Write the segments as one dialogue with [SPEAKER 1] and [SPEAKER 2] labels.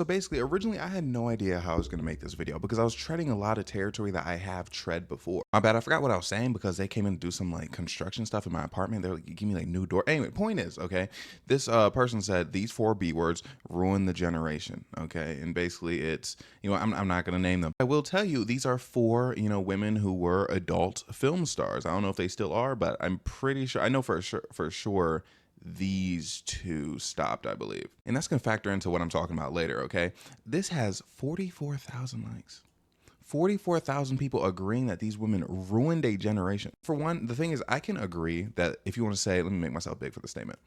[SPEAKER 1] So basically, originally I had no idea how I was going to make this video because I was treading a lot of territory that I have tread before. My bad, I forgot what I was saying because they came in to do some like construction stuff in my apartment. They're like, give me like new door. Anyway, point is, okay, this person said these 4 B words ruin the generation, okay? And basically it's, I'm not going to name them. I will tell you, these are 4, women who were adult film stars. I don't know if they still are, but I'm pretty sure, I know for sure these 2 stopped, I believe. And that's going to factor into what I'm talking about later, okay? This has 44,000 likes. 44,000 people agreeing that these women ruined a generation. For one, the thing is, I can agree that if you want to say, let me make myself big for the statement.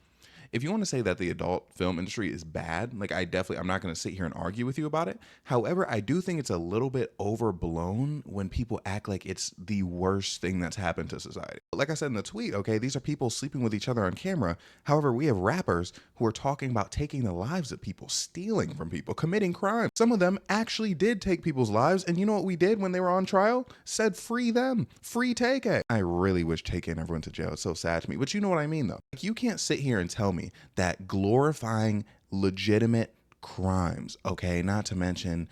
[SPEAKER 1] If you want to say that the adult film industry is bad, like I'm not going to sit here and argue with you about it. However, I do think it's a little bit overblown when people act like it's the worst thing that's happened to society. Like I said in the tweet, okay, these are people sleeping with each other on camera. However, we have rappers who are talking about taking the lives of people, stealing from people, committing crime. Some of them actually did take people's lives. And you know what we did when they were on trial? Said free them, free Tay-K. I really wish Tay-K never went to jail. It's so sad to me. But you know what I mean though. Like, you can't sit here and tell me that glorifying legitimate crimes, okay, not to mention,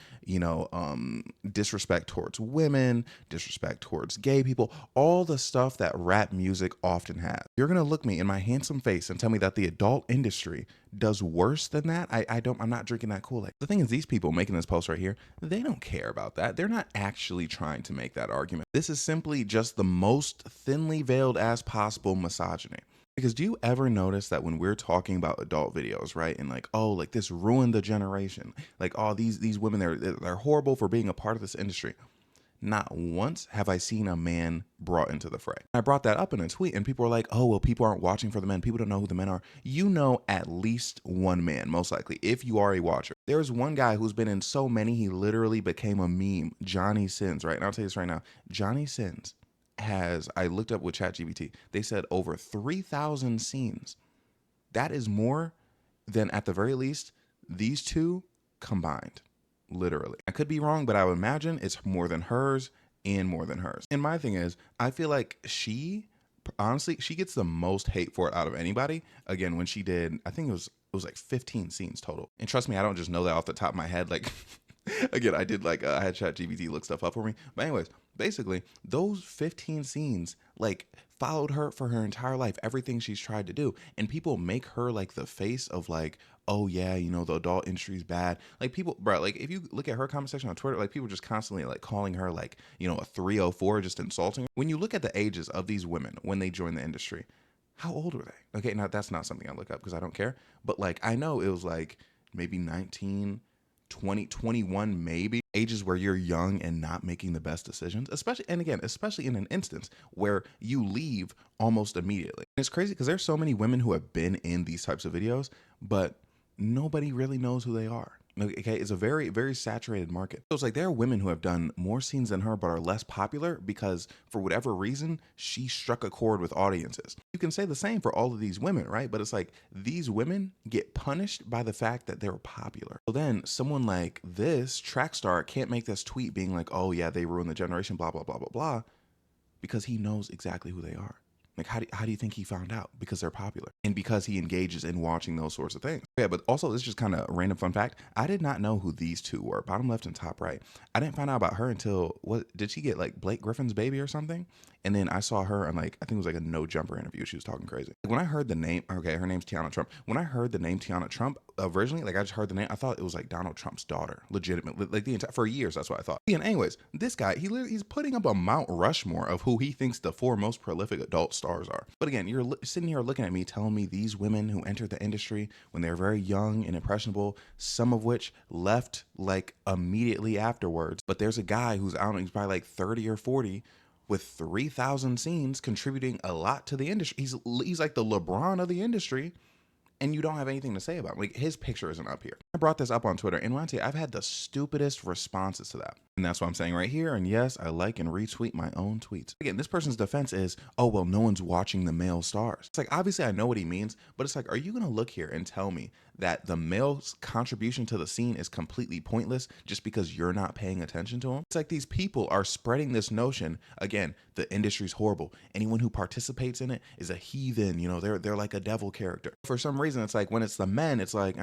[SPEAKER 1] disrespect towards women, disrespect towards gay people, all the stuff that rap music often has. You're gonna look me in my handsome face and tell me that the adult industry does worse than that? I'm not drinking that Kool-Aid. The thing is, these people making this post right here, they don't care about that. They're not actually trying to make that argument. This is simply just the most thinly veiled as possible misogyny. Because do you ever notice that when we're talking about adult videos, right? And like, oh, like this ruined the generation. Like, oh, these women, they're horrible for being a part of this industry. Not once have I seen a man brought into the fray. I brought that up in a tweet and people were like, oh, well, people aren't watching for the men. People don't know who the men are. You know at least one man, most likely, if you are a watcher. There's one guy who's been in so many, he literally became a meme, Johnny Sins, right? And I'll tell you this right now, Johnny Sins has, I looked up with ChatGPT, they said over 3,000 scenes. That is more than, at the very least, these 2 combined, literally. I could be wrong, but I would imagine it's more than hers and more than hers. And my thing is, I feel like honestly, she gets the most hate for it out of anybody. Again, when she did, I think it was like 15 scenes total. And trust me, I don't just know that off the top of my head. Like, again, I did like, I had ChatGPT look stuff up for me. But anyways, basically, those 15 scenes, like, followed her for her entire life, everything she's tried to do. And people make her like the face of like, oh yeah, the adult industry is bad. Like, people, bro, like if you look at her comment section on Twitter, like people just constantly like calling her like, a 304, just insulting her. When you look at the ages of these women when they join the industry, how old were they? Okay, now that's not something I look up because I don't care. But like, I know it was like maybe 19, 20, 21, maybe. Ages where you're young and not making the best decisions, especially in an instance where you leave almost immediately. And it's crazy because there's so many women who have been in these types of videos, but nobody really knows who they are. Okay, it's a very, very saturated market. So it's like there are women who have done more scenes than her but are less popular because for whatever reason, she struck a chord with audiences. You can say the same for all of these women, right? But it's like these women get punished by the fact that they're popular. So then someone like this track star can't make this tweet being like, oh yeah, they ruined the generation, blah, blah, blah, blah, blah, because he knows exactly who they are. Like, how do you think he found out? Because they're popular and because he engages in watching those sorts of things. Yeah, but also, this is just kind of a random fun fact. I did not know who these 2 were, bottom left and top right. I didn't find out about her until, did she get like Blake Griffin's baby or something? And then I saw her on like, I think it was like a No Jumper interview. She was talking crazy. When I heard the name, okay, her name's Tiana Trump. When I heard the name Tiana Trump, originally, like I just heard the name, I thought it was like Donald Trump's daughter, legitimately, like the entire, for years, that's what I thought. And anyways, this guy, he's putting up a Mount Rushmore of who he thinks the 4 most prolific adult stars are. But again, you're sitting here looking at me telling me these women who entered the industry when they're very young and impressionable, some of which left like immediately afterwards. But there's a guy who's, I don't know, he's probably like 30 or 40 with 3,000 scenes contributing a lot to the industry. He's like the LeBron of the industry. And you don't have anything to say about him. Like, his picture isn't up here. I brought this up on Twitter, and when I tell you, I've had the stupidest responses to that. And that's what I'm saying right here. And yes, I like and retweet my own tweets. Again, this person's defense is, oh, well, no one's watching the male stars. It's like, obviously I know what he means, but it's like, are you going to look here and tell me that the male's contribution to the scene is completely pointless just because you're not paying attention to him? It's like these people are spreading this notion. Again, the industry's horrible. Anyone who participates in it is a heathen. They're like a devil character. For some reason, it's like when it's the men, it's like,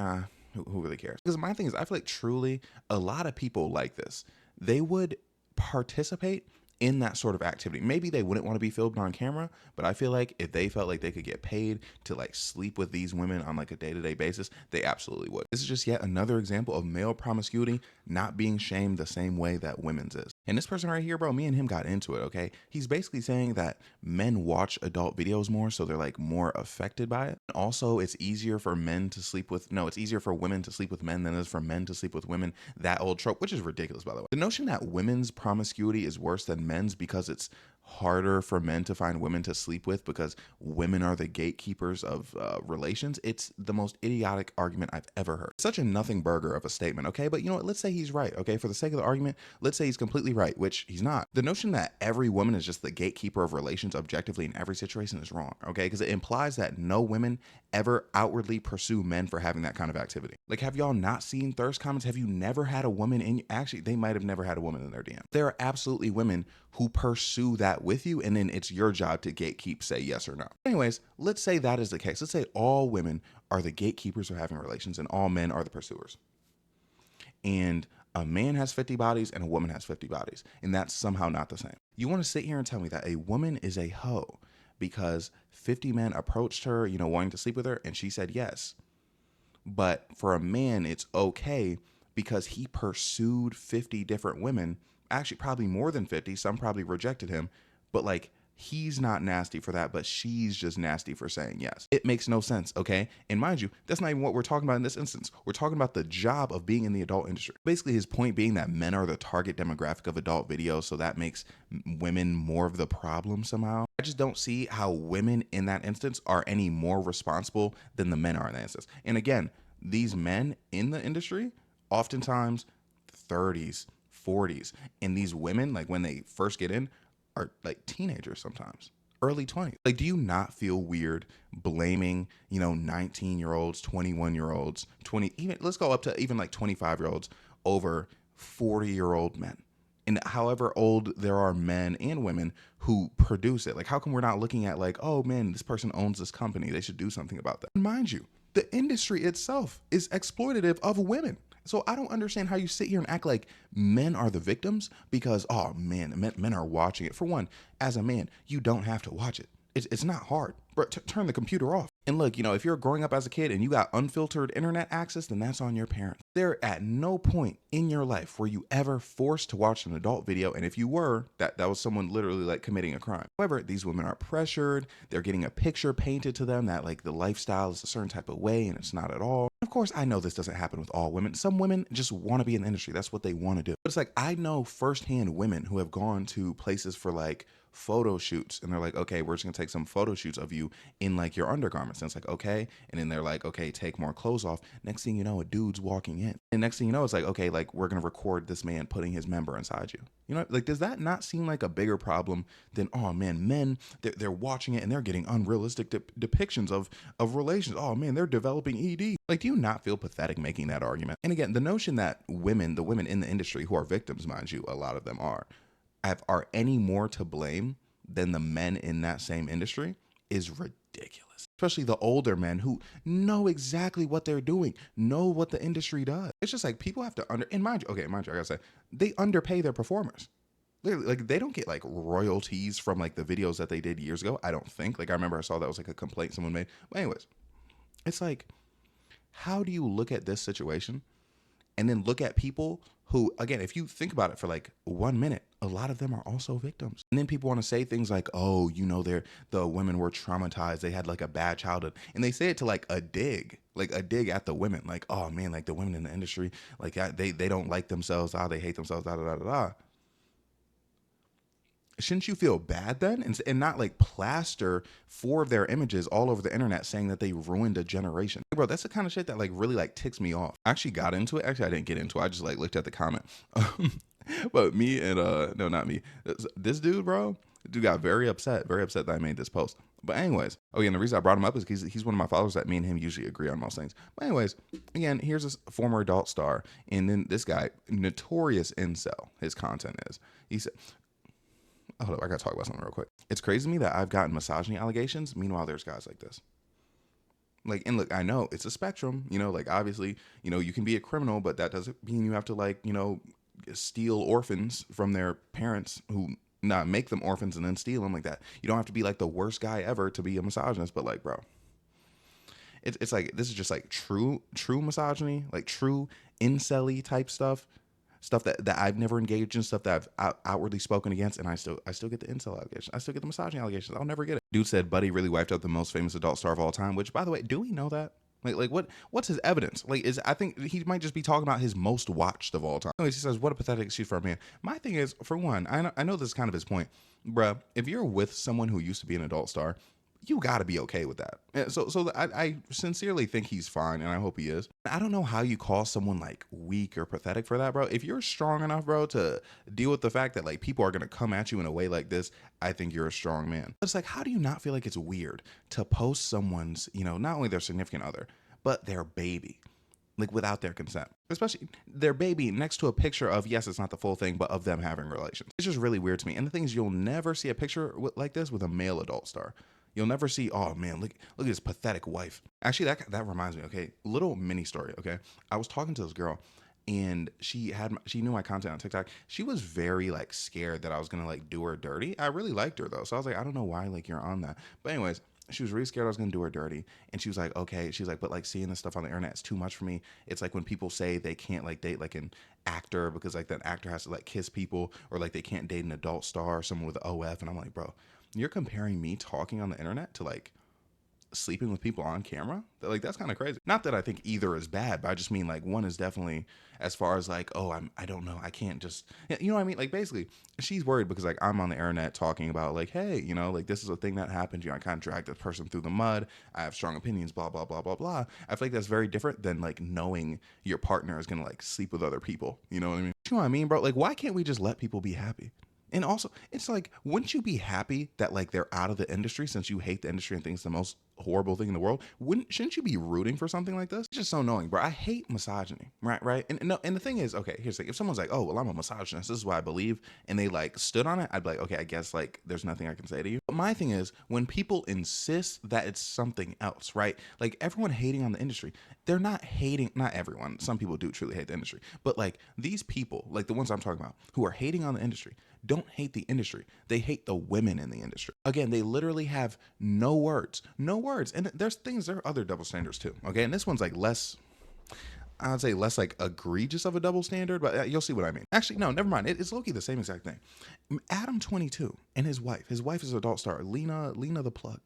[SPEAKER 1] who really cares? Because my thing is, I feel like truly a lot of people like this, they would participate in that sort of activity. Maybe they wouldn't want to be filmed on camera, but I feel like if they felt like they could get paid to like sleep with these women on like a day-to-day basis, they absolutely would. This is just yet another example of male promiscuity not being shamed the same way that women's is. And this person right here, bro, me and him got into it, okay? He's basically saying that men watch adult videos more, so they're like more affected by it. Also, it's easier for men to sleep with, no, it's easier for women to sleep with men than it is for men to sleep with women. That old trope, which is ridiculous, by the way. The notion that women's promiscuity is worse than men's because it's harder for men to find women to sleep with because women are the gatekeepers of relations. It's the most idiotic argument I've ever heard. Such a nothing burger of a statement, okay? But you know what? Let's say he's right, okay? For the sake of the argument, let's say he's completely right, which he's not. The notion that every woman is just the gatekeeper of relations objectively in every situation is wrong, okay? Because it implies that no women ever outwardly pursue men for having that kind of activity. Like, have y'all not seen thirst comments? Have you never had a woman in, actually, they might have never had a woman in their DM. There are absolutely women who pursue that with you, and then it's your job to gatekeep, say yes or no. Anyways, let's say that is the case. Let's say all women are the gatekeepers of having relations and all men are the pursuers. And a man has 50 bodies and a woman has 50 bodies, and that's somehow not the same. You want to sit here and tell me that a woman is a hoe because 50 men approached her, you know, wanting to sleep with her, and she said yes. But for a man, it's okay because he pursued 50 different women, actually probably more than 50. Some probably rejected him, but like, he's not nasty for that, but she's just nasty for saying yes. It makes no sense, okay? And mind you, that's not even what we're talking about in this instance. We're talking about the job of being in the adult industry. Basically, his point being that men are the target demographic of adult videos, so that makes women more of the problem somehow. I just don't see how women in that instance are any more responsible than the men are in that instance. And again, these men in the industry, oftentimes 30s, 40s, and these women, like when they first get in, are like teenagers sometimes, early 20s. Like, do you not feel weird blaming, you know, 19-year-olds, 21-year-olds, 20, even let's go up to even like 25-year-olds over 40-year-old men? And however old there are men and women who produce it. Like, how come we're not looking at like, oh man, this person owns this company, they should do something about that? And mind you, the industry itself is exploitative of women. So I don't understand how you sit here and act like men are the victims because, oh man, men are watching it. For one, as a man, you don't have to watch it. It's not hard. But turn the computer off. And look, you know, if you're growing up as a kid and you got unfiltered internet access, then that's on your parents. There at no point in your life were you ever forced to watch an adult video. And if you were, that was someone literally like committing a crime. However, these women are pressured. They're getting a picture painted to them that like the lifestyle is a certain type of way and it's not at all. Of course, I know this doesn't happen with all women. Some women just want to be in the industry. That's what they want to do. But it's like, I know firsthand women who have gone to places for like photo shoots and they're like, okay, we're just gonna take some photo shoots of you in like your undergarments. And it's like, okay. And then they're like, okay, take more clothes off. Next thing you know, a dude's walking in. And next thing you know, it's like, okay, like we're gonna record this man putting his member inside you. You know, like, does that not seem like a bigger problem than, oh man, men, they're watching it and they're getting unrealistic depictions of relations. Oh man, they're developing ED. Like, do you not feel pathetic making that argument? And again, the notion that the women in the industry who are victims, mind you, a lot of them are any more to blame than the men in that same industry is ridiculous. Especially the older men who know exactly what they're doing, know what the industry does. It's just like people have to and mind you, I gotta say, they underpay their performers. Literally, like, they don't get like royalties from like the videos that they did years ago. I don't think. Like, I remember I saw that was like a complaint someone made. But anyways, it's like, how do you look at this situation and then look at people who, again, if you think about it for like 1 minute, a lot of them are also victims. And then people want to say things like, oh, you know, the women were traumatized. They had like a bad childhood. And they say it to like a dig at the women. Like, oh man, like the women in the industry, like they don't like themselves. They hate themselves, da, da, da, da, da. Shouldn't you feel bad then and not like plaster 4 of their images all over the internet saying that they ruined a generation? Bro, that's the kind of shit that like really like ticks me off. I actually got into it. Actually, I didn't get into it. I just like looked at the comment. But me and no, not me. This dude, bro, got very upset that I made this post. But anyways, oh yeah, and the reason I brought him up is because he's one of my followers that me and him usually agree on most things. But anyways, again, here's this former adult star, and then this guy, notorious incel, his content is. He said, hold up, I gotta talk about something real quick. It's crazy to me that I've gotten misogyny allegations. Meanwhile, there's guys like this. Like, and look, I know it's a spectrum, like obviously, you can be a criminal, but that doesn't mean you have to like, steal orphans from their parents who not make them orphans and then steal them like that. You don't have to be like the worst guy ever to be a misogynist, but like, bro, it's like, this is just like true misogyny, like true incel type stuff that I've never engaged in, stuff that I've outwardly spoken against, and I still get the incel allegations. I still get the misogyny allegations. I'll never get it. Dude said Buddy really wiped out the most famous adult star of all time, which, by the way, do we know that? Like what's his evidence? Like, I think he might just be talking about his most watched of all time. Anyways, he says, what a pathetic excuse for a man. My thing is, for one, I know this is kind of his point. Bruh, if you're with someone who used to be an adult star, you got to be okay with that. So I sincerely think he's fine, and I hope he is. I don't know how you call someone like weak or pathetic for that, bro. If you're strong enough, bro, to deal with the fact that like people are gonna come at you in a way like this, I think you're a strong man. It's like, how do you not feel like it's weird to post someone's, not only their significant other, but their baby, like without their consent, especially their baby next to a picture of, yes, it's not the full thing, but of them having relations? It's just really weird to me. And the thing is, you'll never see a picture like this with a male adult star. You'll never see, oh man, look at his pathetic wife. Actually, that reminds me, okay, little mini story, okay? I was talking to this girl, and she knew my content on TikTok. She was very like scared that I was gonna like do her dirty. I really liked her though, so I was like, I don't know why like you're on that. But anyways, she was really scared I was gonna do her dirty, and she was like, okay. She's like, but like seeing this stuff on the internet is too much for me. It's like when people say they can't like date like an actor because like that actor has to like kiss people, or like they can't date an adult star or someone with OF. And I'm like, bro, you're comparing me talking on the internet to like sleeping with people on camera? Like, that's kind of crazy. Not that I think either is bad, but I just mean like one is definitely, as far as like, oh, I don't know, I can't just, you know what I mean? Like, basically she's worried because like I'm on the internet talking about like, hey, like this is a thing that happened, I kind of dragged this person through the mud, I have strong opinions, blah blah blah blah blah. I feel like that's very different than like knowing your partner is gonna like sleep with other people. You know what I mean? You know what I mean, bro? Like, why can't we just let people be happy? And also, it's like, wouldn't you be happy that like they're out of the industry, since you hate the industry and think it's the most horrible thing in the world? Shouldn't you be rooting for something like this? It's just so annoying, bro. I hate misogyny, right? And no, and the thing is, okay, here's the thing. If someone's like, oh, well, I'm a misogynist, this is what I believe, and they like stood on it, I'd be like, okay, I guess like there's nothing I can say to you. But my thing is, when people insist that it's something else, right? Like everyone hating on the industry, they're not hating, not everyone. Some people do truly hate the industry, but like these people, like the ones I'm talking about, who are hating on the industry, don't hate the industry. They hate the women in the industry. Again, they literally have no words. And there are other double standards too. Okay. And this one's like less, I'd say less like egregious of a double standard, but you'll see what I mean. Actually, no, never mind. It's low-key the same exact thing. Adam 22 and his wife is an adult star, Lena the Plug.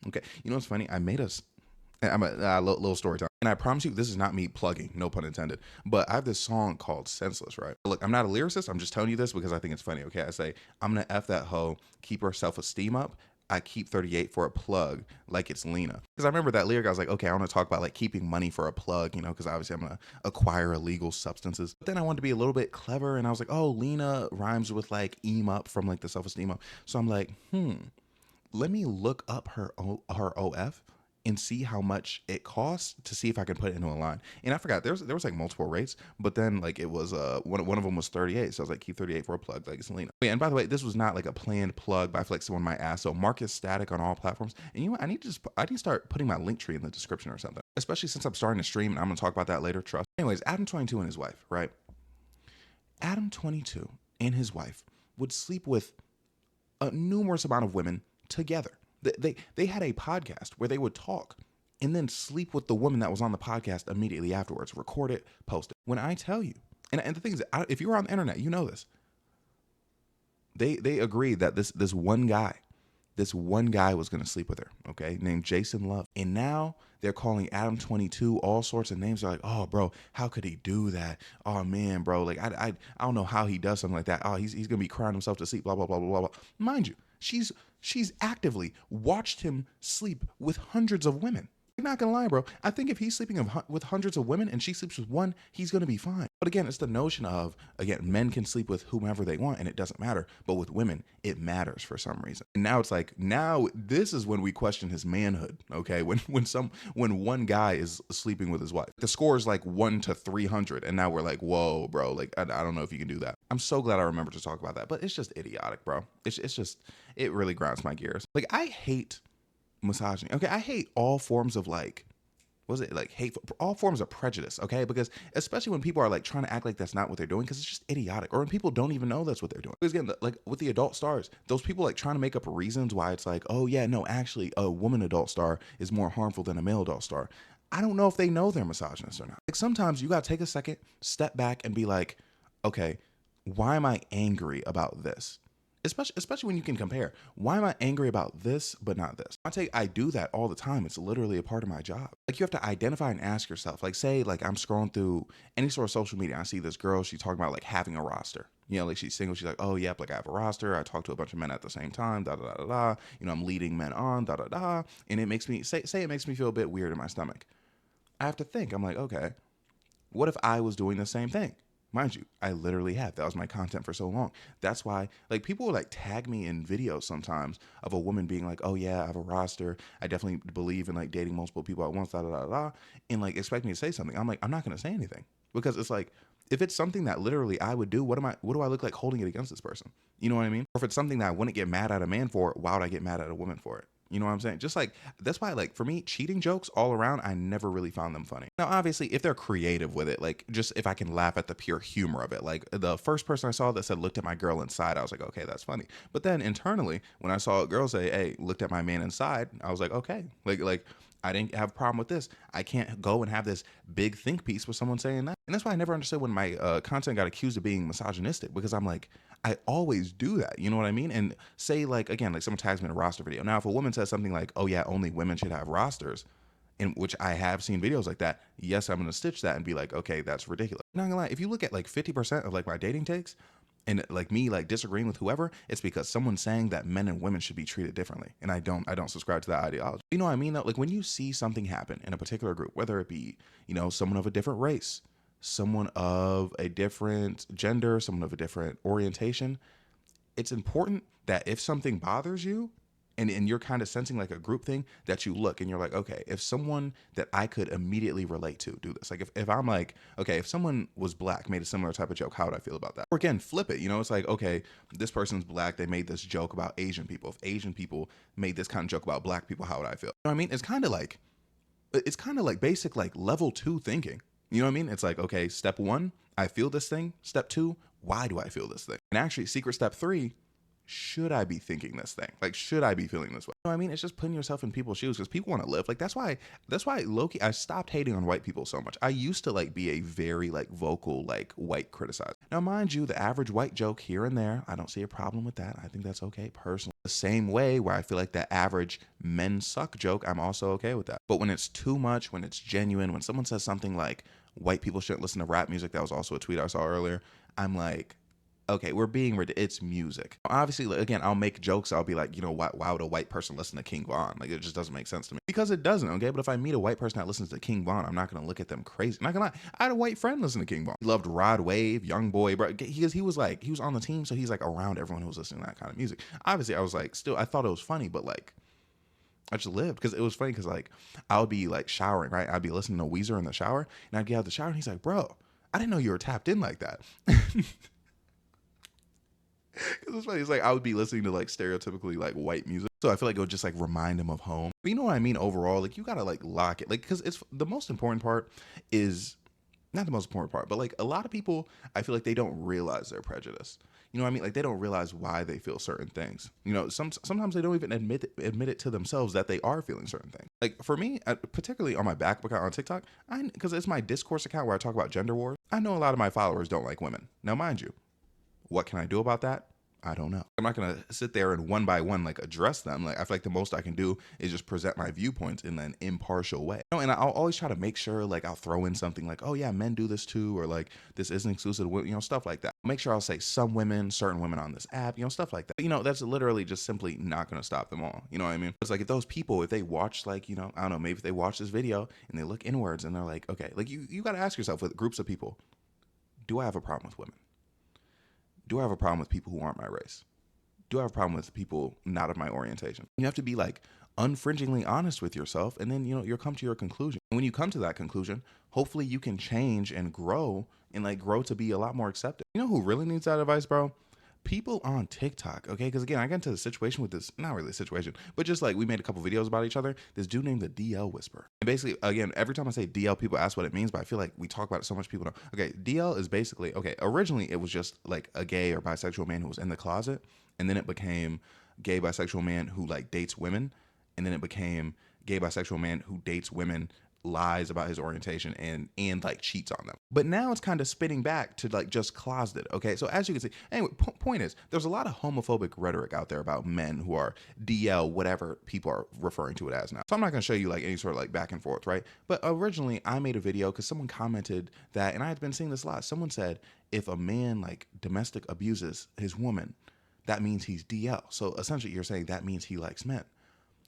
[SPEAKER 1] Okay. You know what's funny? I'm a little story time. And I promise you, this is not me plugging, no pun intended. But I have this song called Senseless, right? Look, I'm not a lyricist. I'm just telling you this because I think it's funny, okay? I say, I'm going to F that hoe, keep her self-esteem up. I keep 38 for a plug like it's Lena. Because I remember that lyric, I was like, okay, I want to talk about like keeping money for a plug, because obviously I'm going to acquire illegal substances. But then I wanted to be a little bit clever, and I was like, oh, Lena rhymes with like eam up from like the self-esteem up. So I'm like, let me look up her OF and see how much it costs to see if I can put it into a line. And I forgot there was like multiple rates, but then like it was one of them was 38. So I was like, keep 38 for a plug like Selena. Oh, yeah, and by the way, this was not like a planned plug, but I feel like someone might ask. So Marcus Static on all platforms. And you know what? I need to start putting my link tree in the description or something. Especially since I'm starting to stream, and I'm gonna talk about that later. Trust. Anyways, Adam 22 and his wife, right? Adam 22 and his wife would sleep with a numerous amount of women together. They had a podcast where they would talk and then sleep with the woman that was on the podcast immediately afterwards, record it, post it. When I tell you, and the thing is, if you're on the internet, you know this. They agreed that this one guy was going to sleep with her, okay, named Jason Love. And now they're calling Adam 22 all sorts of names. They're like, oh, bro, how could he do that? Oh, man, bro, like, I don't know how he does something like that. Oh, he's going to be crying himself to sleep, blah, blah, blah, blah, blah. Mind you, she's actively watched him sleep with hundreds of women. I'm not gonna lie, bro. I think if he's sleeping with hundreds of women and she sleeps with one, he's gonna be fine. But again, it's the notion of, again, men can sleep with whomever they want and it doesn't matter. But with women, it matters for some reason. And now it's like, now this is when we question his manhood, okay? When one guy is sleeping with his wife. The score is like 1 to 300. And now we're like, whoa, bro, like, I don't know if you can do that. I'm so glad I remembered to talk about that. But it's just idiotic, bro. It's just, it really grinds my gears. Like, I hate misogyny. Okay, I hate all forms of like was it like hateful, all forms of prejudice, okay? Because especially when people are like trying to act like that's not what they're doing, because it's just idiotic, or when people don't even know that's what they're doing. Because again, like with the adult stars, those people like trying to make up reasons why it's like, oh yeah, no, actually a woman adult star is more harmful than a male adult star. I don't know if they know they're misogynist or not. Like sometimes you gotta take a second, step back, and be like, okay, why am I angry about this? Especially when you can compare. Why am I angry about this but not this? I do that all the time. It's literally a part of my job. Like you have to identify and ask yourself. Like say like I'm scrolling through any sort of social media. I see this girl. She's talking about like having a roster. You know, like she's single. She's like, oh yep, like I have a roster. I talk to a bunch of men at the same time. Da da da da da. You know, I'm leading men on. Da da da. And it makes me say it makes me feel a bit weird in my stomach. I have to think. I'm like, okay, what if I was doing the same thing? Mind you, I literally have. That was my content for so long. That's why, like, people will like tag me in videos sometimes of a woman being like, "Oh yeah, I have a roster. I definitely believe in like dating multiple people at once." Da da da da, and like expect me to say something. I'm like, I'm not gonna say anything because it's like, if it's something that literally I would do, what am I? What do I look like holding it against this person? You know what I mean? Or if it's something that I wouldn't get mad at a man for, why would I get mad at a woman for it? You know what I'm saying? Just like that's why, like for me, cheating jokes all around, I never really found them funny. Now, obviously, if they're creative with it, like just if I can laugh at the pure humor of it, like the first person I saw that said "looked at my girl inside," I was like, okay, that's funny. But then internally, when I saw a girl say, "Hey, looked at my man inside," I was like, okay, like I didn't have a problem with this. I can't go and have this big think piece with someone saying that. And that's why I never understood when my content got accused of being misogynistic because I'm like, I always do that. You know what I mean? And say like, again, like someone tags me in a roster video. Now, if a woman says something like, oh yeah, only women should have rosters, in which I have seen videos like that, yes, I'm going to stitch that and be like, okay, that's ridiculous. Not gonna lie, if you look at like 50% of like my dating takes, and like me like disagreeing with whoever, it's because someone's saying that men and women should be treated differently, and I don't subscribe to that ideology. You know what I mean though? Like when you see something happen in a particular group, whether it be, you know, someone of a different race, someone of a different gender, someone of a different orientation, it's important that if something bothers you, and you're kind of sensing like a group thing, that you look and you're like, okay, if someone that I could immediately relate to do this, like if I'm like, okay, if someone was black, made a similar type of joke, how would I feel about that? Or again, flip it, you know, it's like, okay, this person's black, they made this joke about Asian people. If Asian people made this kind of joke about black people, how would I feel? You know what I mean? It's kind of like basic like level 2 thinking. You know what I mean? It's like, okay, step 1, I feel this thing. Step 2, why do I feel this thing? And actually, secret step 3, should I be thinking this thing? Like, should I be feeling this way? You know what I mean? It's just putting yourself in people's shoes because people want to live. Like, that's why Loki, I stopped hating on white people so much. I used to like be a very like vocal, like white criticizer. Now, mind you, the average white joke here and there, I don't see a problem with that. I think that's okay personally. The same way where I feel like the average men suck joke, I'm also okay with that. But when it's too much, when it's genuine, when someone says something like white people shouldn't listen to rap music, that was also a tweet I saw earlier, I'm like, okay, we're being it's music. Obviously, like, again, I'll make jokes. I'll be like, you know, why would a white person listen to King Von? Like, it just doesn't make sense to me because it doesn't. Okay, but if I meet a white person that listens to King Von, I'm not gonna look at them crazy. I'm not gonna lie. I had a white friend listen to King Von. He loved Rod Wave, Young Boy, bro. He was like, he was on the team, so he's like around everyone who was listening to that kind of music. Obviously, I was like, still, I thought it was funny, but like, I just lived because it was funny because like I would be like showering, right? I'd be listening to Weezer in the shower, and I'd get out of the shower, and he's like, bro, I didn't know you were tapped in like that. It's funny. It's like I would be listening to like stereotypically like white music, so I feel like it would just like remind him of home. But you know what I mean? Overall, like you gotta like lock it, like because it's the most important part is not the most important part, but like a lot of people, I feel like they don't realize their prejudice. You know what I mean? Like they don't realize why they feel certain things. You know, sometimes they don't even admit it to themselves that they are feeling certain things. Like for me, particularly on my back account on TikTok, because it's my discourse account where I talk about gender wars. I know a lot of my followers don't like women. Now, mind you, what can I do about that? I don't know. I'm not gonna sit there and one by one like address them. Like I feel like the most I can do is just present my viewpoints in an impartial way. You know, and I'll always try to make sure like I'll throw in something like, oh yeah, men do this too, or like this isn't exclusive to women, you know, stuff like that. Make sure I'll say some women, certain women on this app, you know, stuff like that. You know, that's literally just simply not gonna stop them all. You know what I mean? It's like if those people, if they watch like, you know, I don't know, maybe if they watch this video and they look inwards and they're like, okay, like you gotta ask yourself with groups of people, do I have a problem with women? Do I have a problem with people who aren't my race? Do I have a problem with people not of my orientation? You have to be like unfringingly honest with yourself, and then you know you'll come to your conclusion. And when you come to that conclusion, hopefully you can change and grow, and like grow to be a lot more accepted. You know who really needs that advice, bro? people on TikTok, okay? Because again, I got into the situation with this, not really a situation, but just like we made a couple videos about each other. This dude named the DL Whisper. And basically, again, every time I say DL, people ask what it means, but I feel like we talk about it so much, people don't. Okay, DL is basically, okay, originally it was just like a gay or bisexual man who was in the closet, and then it became gay bisexual man who like dates women, and then it became gay bisexual man who dates women, lies about his orientation, and like cheats on them. But now it's kind of spinning back to like just closeted. Okay, so as you can see, anyway, point is there's a lot of homophobic rhetoric out there about men who are DL, whatever people are referring to it as now. So I'm not going to show you like any sort of like back and forth, right? But originally I made a video because someone commented that, and I had been seeing this a lot. Someone said if a man like domestic abuses his woman, that means he's DL. So essentially you're saying that means he likes men.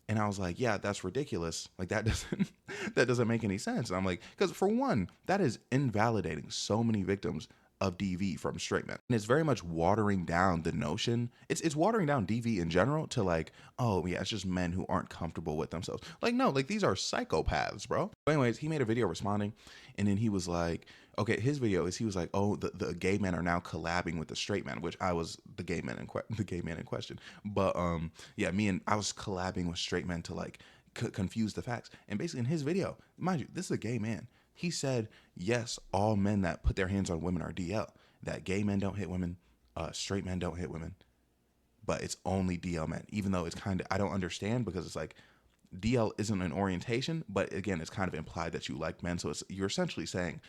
[SPEAKER 1] And I was like, yeah, that's ridiculous. Like that doesn't that doesn't make any sense. And I'm like, because for one, that is invalidating so many victims of DV from straight men. And it's very much watering down the notion. It's watering down DV in general to like, oh yeah, it's just men who aren't comfortable with themselves. Like, no, like these are psychopaths, bro. But anyways, he made a video responding, and then he was like, okay, his video is he was like, oh, the gay men are now collabing with the straight men, which I was the gay man in question. But yeah, I was collabing with straight men to like confuse the facts. And basically in his video, mind you, this is a gay man. He said, yes, all men that put their hands on women are DL. That gay men don't hit women, straight men don't hit women, but it's only DL men. Even though it's kind of, I don't understand because it's like DL isn't an orientation, but again, it's kind of implied that you like men. So you're essentially saying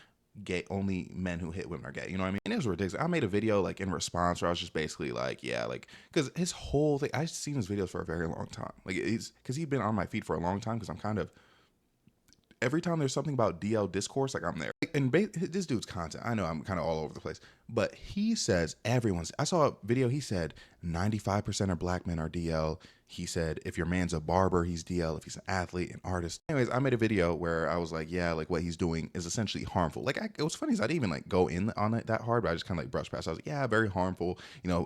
[SPEAKER 1] gay, only men who hit women are gay. You know what I mean? And it was ridiculous. I made a video like in response where I was just basically like, yeah, like, because his whole thing, I've seen his videos for a very long time. Like, it's because he's been on my feed for a long time because I'm kind of, every time there's something about DL discourse, like I'm there. And this dude's content, I know I'm kind of all over the place, but he says I saw a video, he said 95% of black men are DL. He said if your man's a barber, he's DL. If he's an athlete, an artist. Anyways, I made a video where I was like, yeah, like what he's doing is essentially harmful. Like it was funny is I didn't even like go in on it that hard, but I just kind of like brushed past. I was like, yeah, very harmful,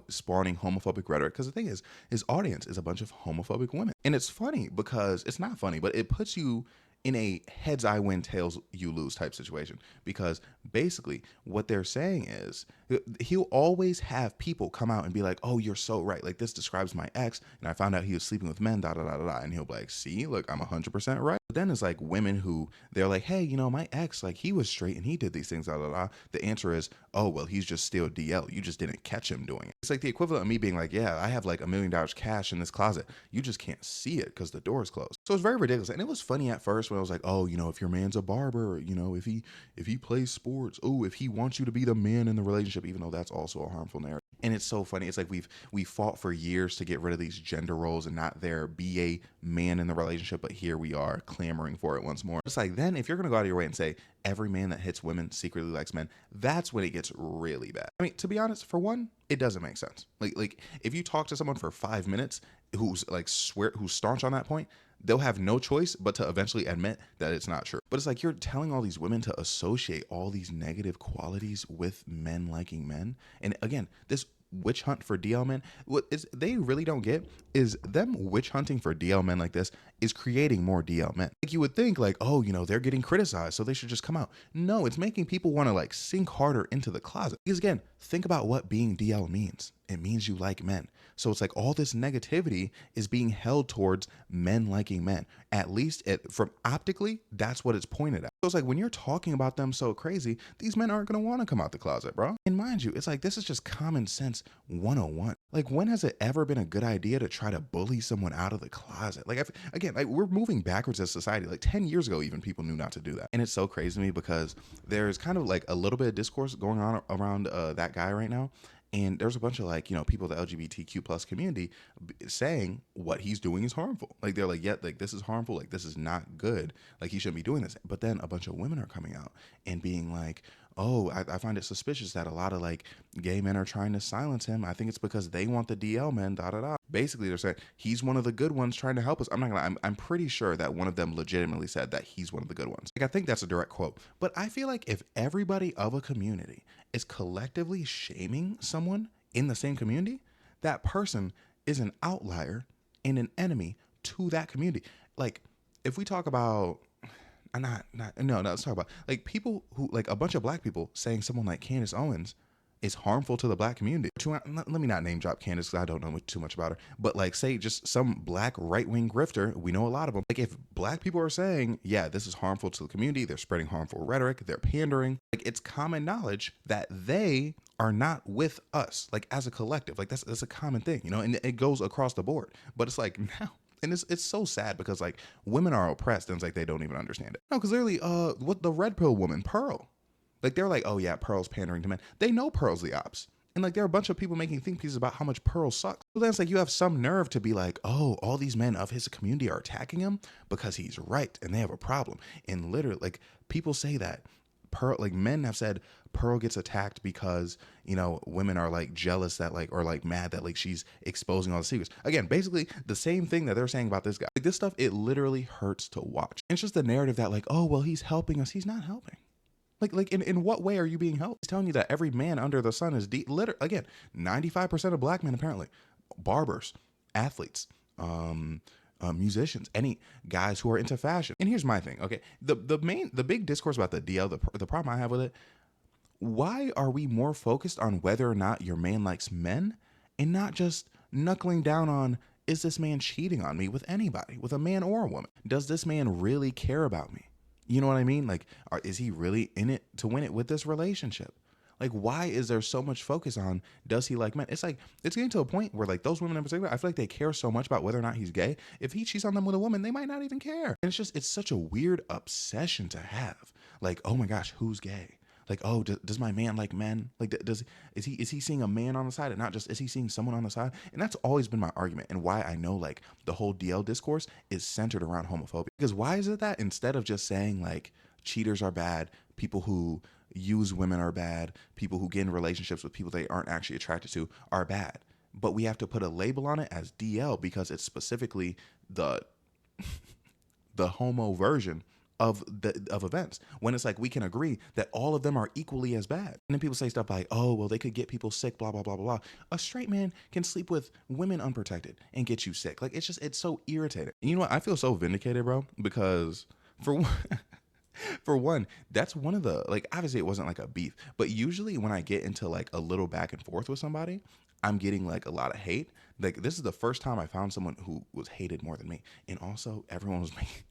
[SPEAKER 1] spawning homophobic rhetoric. Because the thing is, his audience is a bunch of homophobic women. And it's funny because it's not funny, but it puts you in a heads I win, tails you lose type situation. Because basically what they're saying is he'll always have people come out and be like, oh, you're so right. Like this describes my ex, and I found out he was sleeping with men, da da da da da. And he'll be like, see, look, I'm 100% right. But then it's like women who they're like, hey, my ex, like he was straight and he did these things, da da da. The answer is, oh, well, he's just still DL. You just didn't catch him doing it. It's like the equivalent of me being like, yeah, I have like $1 million cash in this closet. You just can't see it because the door is closed. So it's very ridiculous. And it was funny at first when I was like, oh, if your man's a barber, if he plays sports, oh, if he wants you to be the man in the relationship, even though that's also a harmful narrative. And it's so funny. It's like we fought for years to get rid of these gender roles and not there be a man in the relationship, but here we are clamoring for it once more. It's like, then if you're going to go out of your way and say every man that hits women secretly likes men, that's when it gets really bad. I mean, to be honest, for one, it doesn't make sense. Like if you talk to someone for 5 minutes who's staunch on that point, they'll have no choice but to eventually admit that it's not true. But it's like you're telling all these women to associate all these negative qualities with men liking men. And again, this witch hunt for DL men, what is they really don't get is them witch hunting for DL men like this is creating more DL men. Like you would think like, oh, they're getting criticized, so they should just come out. No, it's making people want to like sink harder into the closet. Because again, think about what being DL means. It means you like men. So it's like all this negativity is being held towards men liking men. At least from optically, that's what it's pointed at. So it's like when you're talking about them so crazy, these men aren't going to want to come out the closet, bro. And mind you, it's like this is just common sense 101. Like when has it ever been a good idea to try to bully someone out of the closet? Like again, like we're moving backwards as society. Like 10 years ago, even people knew not to do that. And it's so crazy to me because there's kind of like a little bit of discourse going on around that guy right now. And there's a bunch of like, people in the LGBTQ plus community saying what he's doing is harmful. Like they're like, yeah, like this is harmful. Like this is not good. Like he shouldn't be doing this. But then a bunch of women are coming out and being like, oh, I find it suspicious that a lot of like gay men are trying to silence him. I think it's because they want the DL men, da da da. Basically, they're saying he's one of the good ones trying to help us. I'm pretty sure that one of them legitimately said that he's one of the good ones. Like I think that's a direct quote. But I feel like if everybody of a community is collectively shaming someone in the same community, that person is an outlier and an enemy to that community. Like if we talk about let's talk about like people who like a bunch of black people saying someone like Candace Owens is harmful to the black community. Let me not name drop Candace because I don't know too much about her, but like say just some black right-wing grifter, we know a lot of them. Like if black people are saying, yeah, this is harmful to the community, they're spreading harmful rhetoric, they're pandering, like it's common knowledge that they are not with us, like as a collective. Like that's a common thing, you know, and it goes across the board. But it's like now, and it's so sad because like women are oppressed and it's like they don't even understand it. No, because literally, what the red pill woman, Pearl, like they're like, oh yeah, Pearl's pandering to men. They know Pearl's the ops. And like there are a bunch of people making think pieces about how much Pearl sucks. So then it's like you have some nerve to be like, oh, all these men of his community are attacking him because he's right and they have a problem. And literally, like people say that Pearl, like men have said Pearl gets attacked because, you know, women are like jealous that like, or like mad that like she's exposing all the secrets. Again, basically the same thing that they're saying about this guy. Like this stuff, it literally hurts to watch. It's just the narrative that like, oh, well, he's helping us. He's not helping. Like in what way are you being helped? He's telling you that every man under the sun is again, 95% of black men apparently, barbers, athletes, musicians, any guys who are into fashion. And here's my thing, okay? The big discourse about the DL, the problem I have with it, why are we more focused on whether or not your man likes men and not just knuckling down on, is this man cheating on me with anybody, with a man or a woman? Does this man really care about me? You know what I mean? Like, is he really in it to win it with this relationship? Like, why is there so much focus on, does he like men? It's like, it's getting to a point where like those women in particular, I feel like they care so much about whether or not he's gay. If he cheats on them with a woman, they might not even care. And it's such a weird obsession to have. Like, oh my gosh, who's gay? Like, oh, does my man like men? Like, is he seeing a man on the side and not just, is he seeing someone on the side? And that's always been my argument and why I know like the whole DL discourse is centered around homophobia. Because why is it that instead of just saying like cheaters are bad, people who use women are bad, people who get in relationships with people they aren't actually attracted to are bad, but we have to put a label on it as DL because it's specifically the homo version of events, when it's like we can agree that all of them are equally as bad. And then people say stuff like, oh, well, they could get people sick, blah blah blah blah blah. A straight man can sleep with women unprotected and get you sick. Like it's so irritating. And you know what, I feel so vindicated, bro, because for one, that's one of the, like, obviously it wasn't like a beef, but usually when I get into like a little back and forth with somebody, I'm getting like a lot of hate. Like this is the first time I found someone who was hated more than me. And also everyone was making,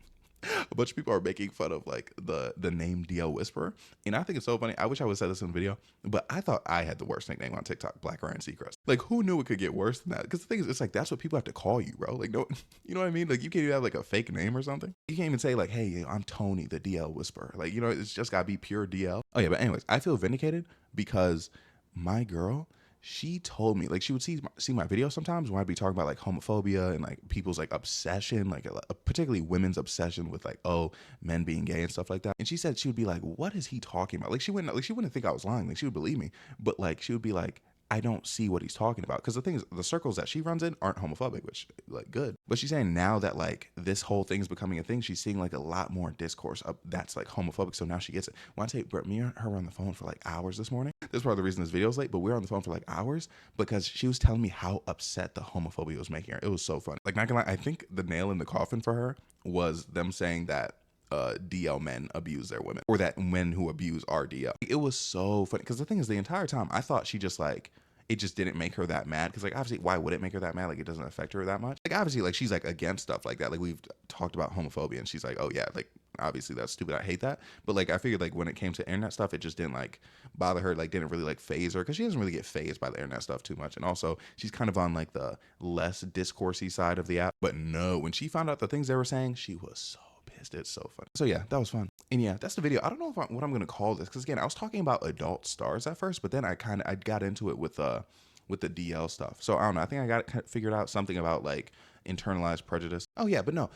[SPEAKER 1] a bunch of people are making fun of like the name DL Whisperer. And I think it's so funny. I wish I would have said this in the video, but I thought I had the worst nickname on TikTok, Black Ryan Seacrest. Like who knew it could get worse than that? Because the thing is, it's like, that's what people have to call you, bro. Like, no, you know what I mean? Like you can't even have like a fake name or something. You can't even say like, hey, I'm Tony, the DL Whisperer. Like, you know, it's just gotta be pure DL. Oh yeah, but anyways, I feel vindicated because my girl, she told me, like, she would see my videos sometimes when I'd be talking about like homophobia and like people's like obsession, like particularly women's obsession with like, oh, men being gay and stuff like that. And she said she would be like, what is he talking about? Like she wouldn't think I was lying. Like she would believe me, but like she would be like, I don't see what he's talking about. Because the thing is, the circles that she runs in aren't homophobic, which like good. But she's saying now that like this whole thing is becoming a thing, she's seeing like a lot more discourse that's like homophobic. So now she gets it. When I tell you, Brett, me and her were on the phone for like hours this morning. This is part of the reason this video's late, but we were on the phone for like hours because she was telling me how upset the homophobia was making her. It was so funny. Like not gonna lie, I think the nail in the coffin for her was them saying that DL men abuse their women, or that men who abuse are DL. It was so funny because the thing is, the entire time I thought she just like, it just didn't make her that mad because like obviously why would it make her that mad? Like it doesn't affect her that much. Like obviously like she's like against stuff like that. Like we've talked about homophobia and she's like, oh yeah, like obviously that's stupid, I hate that. But like I figured like when it came to internet stuff, it just didn't like bother her, like didn't really like phase her because she doesn't really get phased by the internet stuff too much. And also she's kind of on like the less discoursey side of the app. But no, when she found out the things they were saying, she was so pissed. It's so funny. So yeah, that was fun. And yeah, that's the video. I don't know what I'm gonna call this because again, I was talking about adult stars at first, but then I got into it with the DL stuff. So I don't know. I think I got it figured out, something about like internalized prejudice. Oh yeah, but no.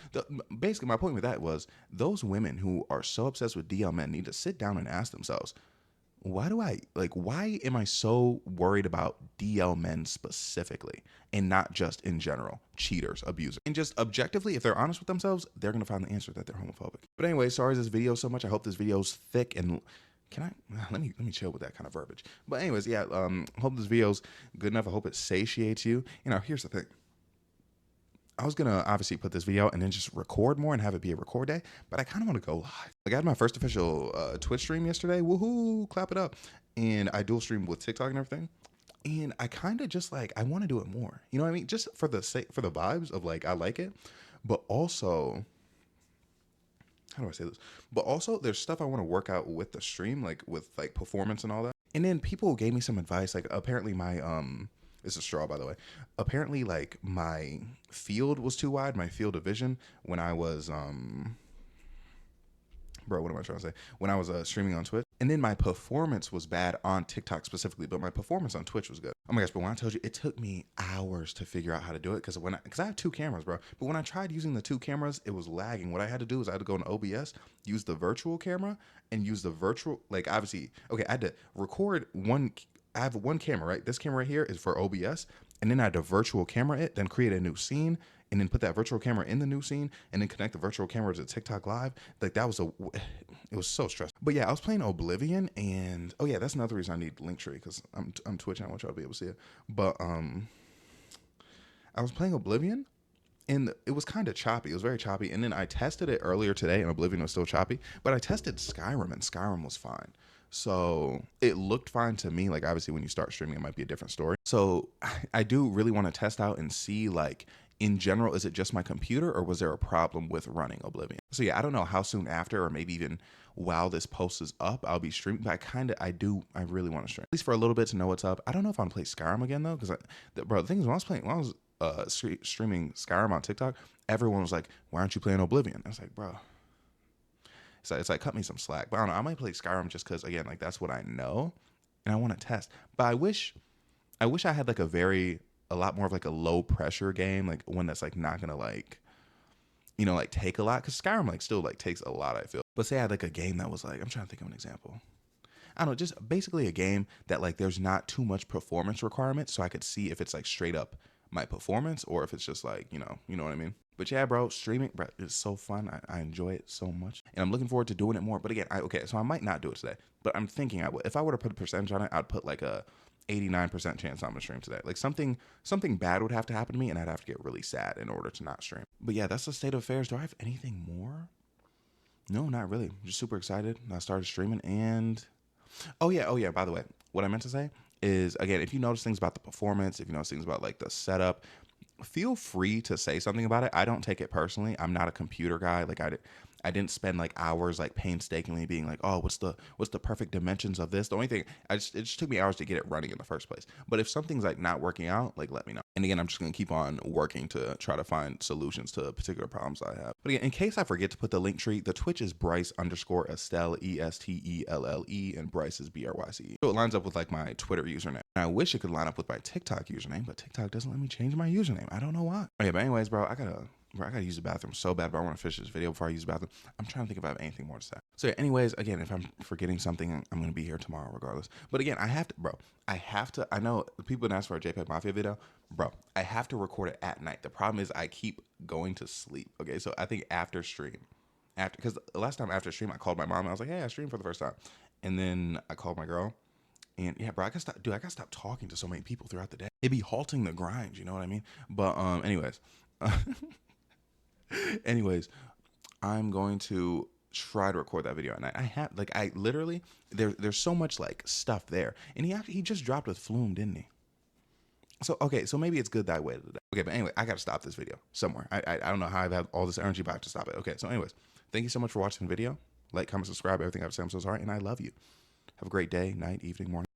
[SPEAKER 1] Basically, my point with that was those women who are so obsessed with DL men need to sit down and ask themselves, why am I so worried about DL men specifically and not just in general, cheaters, abusers? And just objectively, if they're honest with themselves, they're going to find the answer that they're homophobic. But anyway, sorry this video so much. I hope this video's thick and let me chill with that kind of verbiage. But anyways, yeah, hope this video's good enough. I hope it satiates you. You know, here's the thing. I was gonna obviously put this video out and then just record more and have it be a record day, but I kind of want to go live. Like I had my first official Twitch stream yesterday. Woohoo! Clap it up! And I dual stream with TikTok and everything. And I kind of just like I want to do it more. You know what I mean? Just for the sake, for the vibes of like I like it, but also how do I say this? But also there's stuff I want to work out with the stream, like with like performance and all that. And then people gave me some advice. Like apparently my it's a straw by the way. Apparently like my field was too wide, my field of vision when I was bro, what am I trying to say? When I was streaming on Twitch. And then my performance was bad on TikTok specifically, but my performance on Twitch was good. Oh my gosh, but when I told you, it took me hours to figure out how to do it because because I have two cameras, bro. But when I tried using the two cameras, it was lagging. What I had to do is I had to go into OBS, use the virtual camera, and use the virtual, like obviously, okay, I had to record one. I have one camera, right? This camera right here is for OBS, and then I had to virtual camera it, then create a new scene, and then put that virtual camera in the new scene, and then connect the virtual camera to TikTok Live. Like that was it was so stressful. But yeah, I was playing Oblivion, and oh yeah, that's another reason I need Linktree because I'm Twitching. I want y'all to be able to see it. But I was playing Oblivion, and it was kind of choppy. It was very choppy. And then I tested it earlier today, and Oblivion was still choppy. But I tested Skyrim, and Skyrim was fine. So it looked fine to me. Like obviously, when you start streaming, it might be a different story. So I do really want to test out and see like in general, is it just my computer or was there a problem with running Oblivion? So yeah, I don't know how soon after or maybe even while this post is up, I'll be streaming. But I really want to stream at least for a little bit to know what's up. I don't know if I'm gonna play Skyrim again though, because bro, the thing is when I was streaming Skyrim on TikTok, everyone was like, "Why aren't you playing Oblivion?" I was like, "Bro, it's like cut me some slack." But I don't know. I might play Skyrim just because again, like that's what I know, and I want to test. But I wish I had like a lot more of like a low pressure game, like one that's like not gonna like like take a lot because Skyrim like still like takes a lot. I feel. But say I had like a game that was like I'm trying to think of an example. I don't know, just basically a game that like there's not too much performance requirements, so I could see if it's like straight up my performance or if it's just like you know what I mean. But yeah, bro, streaming, bro, it's so fun. I enjoy it so much, and I'm looking forward to doing it more. But again, okay, so I might not do it today, but I'm thinking I would. If I were to put a percentage on it, I'd put like a 89% chance I'm gonna stream today. Like something bad would have to happen to me, and I'd have to get really sad in order to not stream. But yeah, that's the state of affairs. Do I have anything more? No, not really. I'm just super excited. I started streaming and oh yeah. By the way, what I meant to say is again, if you notice things about the performance, if you notice things about like the setup, feel free to say something about it. I don't take it personally. I'm not a computer guy. Like I didn't spend like hours like painstakingly being like, oh, what's the perfect dimensions of this? The only thing it just took me hours to get it running in the first place. But if something's like not working out, like let me know. And again, I'm just gonna keep on working to try to find solutions to particular problems I have. But again, in case I forget to put the link tree, the Twitch is Bryce_Estelle Estelle, and Bryce is BRYCE. So it lines up with like my Twitter username. And I wish it could line up with my TikTok username, but TikTok doesn't let me change my username. I don't know why. Okay, but anyways, bro, I gotta use the bathroom so bad, but I want to finish this video before I use the bathroom. I'm trying to think if I have anything more to say. So yeah, anyways, again, if I'm forgetting something, I'm gonna be here tomorrow regardless. But again, I know people been asked for a JPEG Mafia video. Bro, I have to record it at night. The problem is I keep going to sleep. Okay, so I think after stream, because the last time after stream, I called my mom and I was like, hey, I streamed for the first time. And then I called my girl. And yeah, bro, I gotta stop talking to so many people throughout the day. It'd be halting the grind, you know what I mean? But anyways. Anyways, I'm going to try to record that video at night. I literally there's so much like stuff there. And he just dropped with Flume, didn't he? So okay, so maybe it's good that I waited. Okay, but anyway, I gotta stop this video somewhere. I don't know how I've had all this energy back to stop it. Okay, so anyways, thank you so much for watching the video. Like, comment, subscribe, everything I've said. I'm so sorry, and I love you. Have a great day, night, evening, morning.